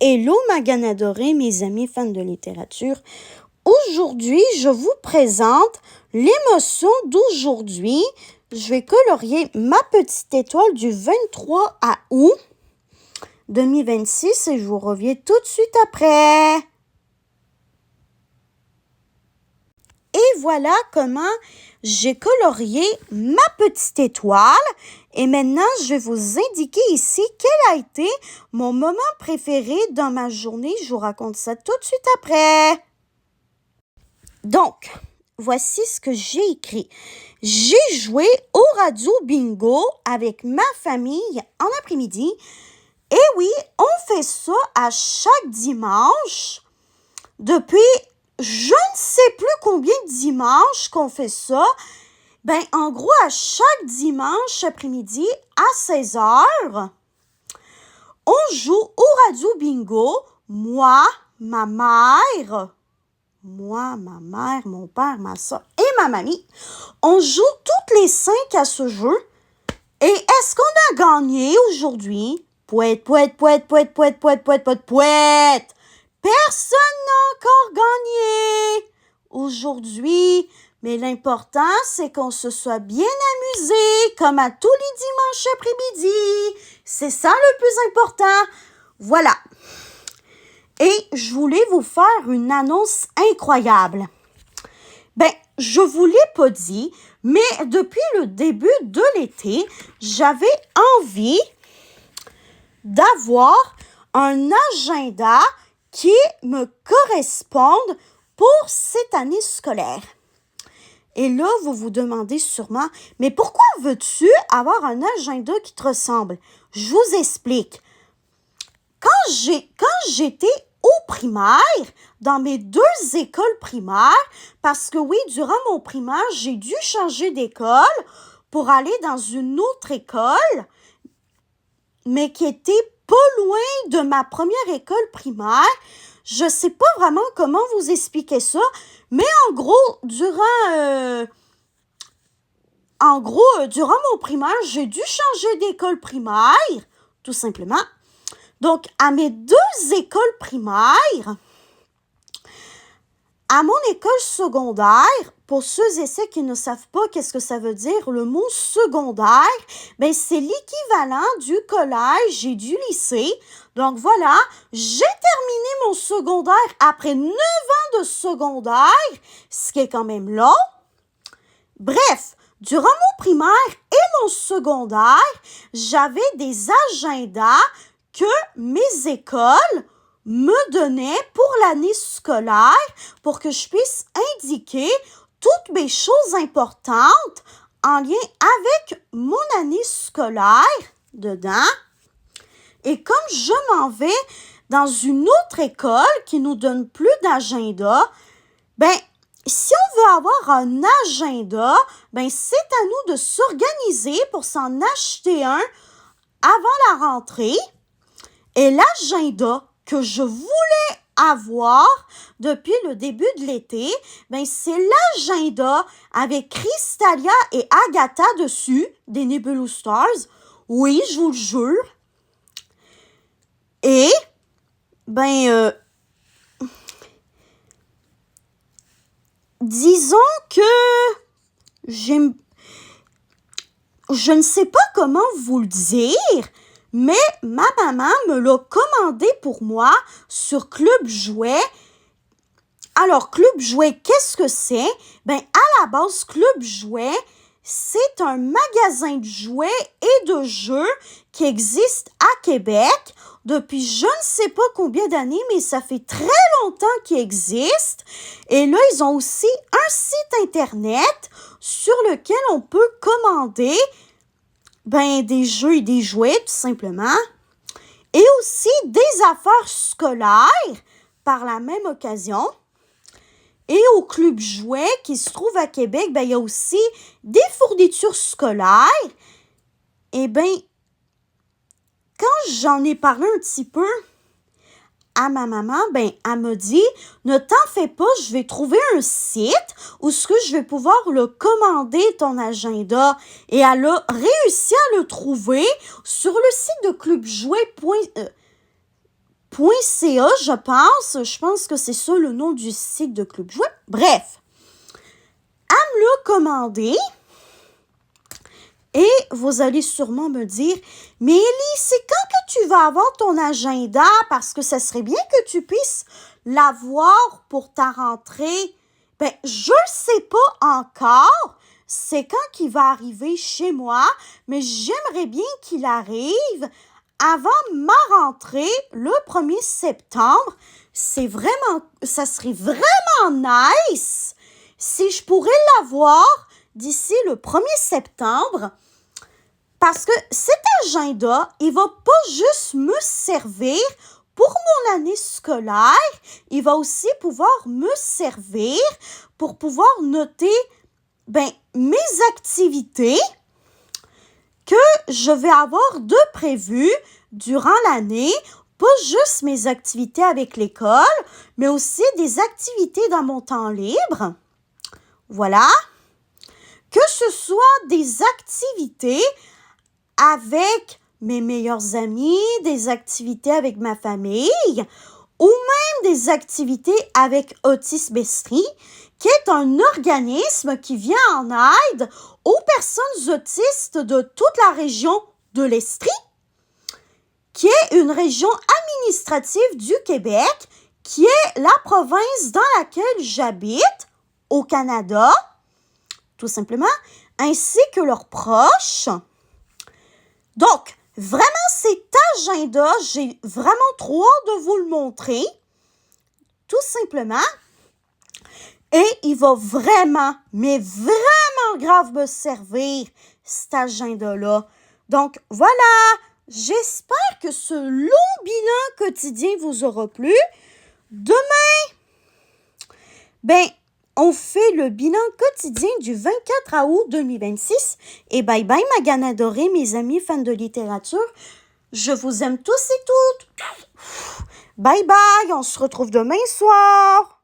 Hello Magane adorée, mes amis fans de littérature. Aujourd'hui, je vous présente l'émotion d'aujourd'hui. Je vais colorier ma petite étoile du 23 août 2026 et je vous reviens tout de suite après. Et voilà comment j'ai colorié ma petite étoile. Et maintenant, je vais vous indiquer ici quel a été mon moment préféré dans ma journée. Je vous raconte ça tout de suite après. Donc, voici ce que j'ai écrit. J'ai joué au radio bingo avec ma famille en après-midi. Et oui, on fait ça à chaque dimanche depuis je ne sais plus combien de dimanches qu'on fait ça. Ben, en gros, à chaque dimanche après-midi à 16h, on joue au radio bingo. Moi, ma mère, mon père, ma soeur et ma mamie. On joue toutes les 5 à ce jeu. Et est-ce qu'on a gagné aujourd'hui? Pouette. Personne n'a encore gagné aujourd'hui. Mais l'important, c'est qu'on se soit bien amusé, comme à tous les dimanches après-midi. C'est ça le plus important. Voilà. Et je voulais vous faire une annonce incroyable. Ben, je vous l'ai pas dit, mais depuis le début de l'été, j'avais envie d'avoir un agenda qui me corresponde pour cette année scolaire. Et là, vous vous demandez sûrement, mais pourquoi veux-tu avoir un agenda qui te ressemble? Je vous explique. Quand j'étais au primaire, dans mes 2 écoles primaires, parce que oui, durant mon primaire, j'ai dû changer d'école pour aller dans une autre école, mais qui était pas loin de ma première école primaire. Je sais pas vraiment comment vous expliquer ça, mais en gros, durant mon primaire, j'ai dû changer d'école primaire, tout simplement. Donc, à mes 2 écoles primaires, à mon école secondaire, pour ceux et ceux qui ne savent pas qu'est-ce que ça veut dire, le mot secondaire, ben c'est l'équivalent du collège et du lycée. Donc voilà, j'ai terminé mon secondaire après 9 ans de secondaire, ce qui est quand même long. Bref, durant mon primaire et mon secondaire, j'avais des agendas que mes écoles me donnaient pour l'année scolaire pour que je puisse indiquer toutes mes choses importantes en lien avec mon année scolaire dedans. Et comme je m'en vais dans une autre école qui nous donne plus d'agenda, ben si on veut avoir un agenda, ben c'est à nous de s'organiser pour s'en acheter un avant la rentrée. Et l'agenda que je voulais avoir depuis le début de l'été, ben c'est l'agenda avec Crystalia et Agatha dessus, des Nebulous Stars. Oui, je vous le jure. Et, disons que je ne sais pas comment vous le dire, mais ma maman me l'a commandé pour moi sur Club Jouet. Alors, Club Jouet, qu'est-ce que c'est? Ben, à la base, Club Jouet, c'est un magasin de jouets et de jeux qui existe à Québec depuis je ne sais pas combien d'années, mais ça fait très longtemps qu'il existe. Et là, ils ont aussi un site internet sur lequel on peut commander des jeux et des jouets, tout simplement. Et aussi des affaires scolaires par la même occasion. Et au Club Jouet qui se trouve à Québec, il y a aussi des fournitures scolaires. Et quand j'en ai parlé un petit peu à ma maman, elle m'a dit, ne t'en fais pas, je vais trouver un site où je vais pouvoir le commander, ton agenda. Et elle a réussi à le trouver sur le site de clubjouet.ca. je pense. Je pense que c'est ça le nom du site de Club Jouet. Bref, à me le commander. Et vous allez sûrement me dire, mais Élie, c'est quand que tu vas avoir ton agenda? Parce que ça serait bien que tu puisses l'avoir pour ta rentrée. Ben, je ne sais pas encore. C'est quand qu'il va arriver chez moi, mais j'aimerais bien qu'il arrive avant ma rentrée, le 1er septembre. Ça serait vraiment nice si je pourrais l'avoir d'ici le 1er septembre, parce que cet agenda, il va pas juste me servir pour mon année scolaire, il va aussi pouvoir me servir pour pouvoir noter mes activités que je vais avoir de prévues durant l'année, pas juste mes activités avec l'école, mais aussi des activités dans mon temps libre. Voilà. Que ce soit des activités avec mes meilleurs amis, des activités avec ma famille, ou même des activités avec Autisme Estrie, qui est un organisme qui vient en aide aux personnes autistes de toute la région de l'Estrie, qui est une région administrative du Québec, qui est la province dans laquelle j'habite au Canada, tout simplement, ainsi que leurs proches. Donc, vraiment, cet agenda, j'ai vraiment trop hâte de vous le montrer, tout simplement. Et il va vraiment, mais vraiment grave me servir, cet agenda-là. Donc, voilà, j'espère que ce long bilan quotidien vous aura plu. Demain, on fait le bilan quotidien du 24 août 2026. Et bye bye, ma gagne adorée, mes amis fans de littérature. Je vous aime tous et toutes. Bye bye, on se retrouve demain soir.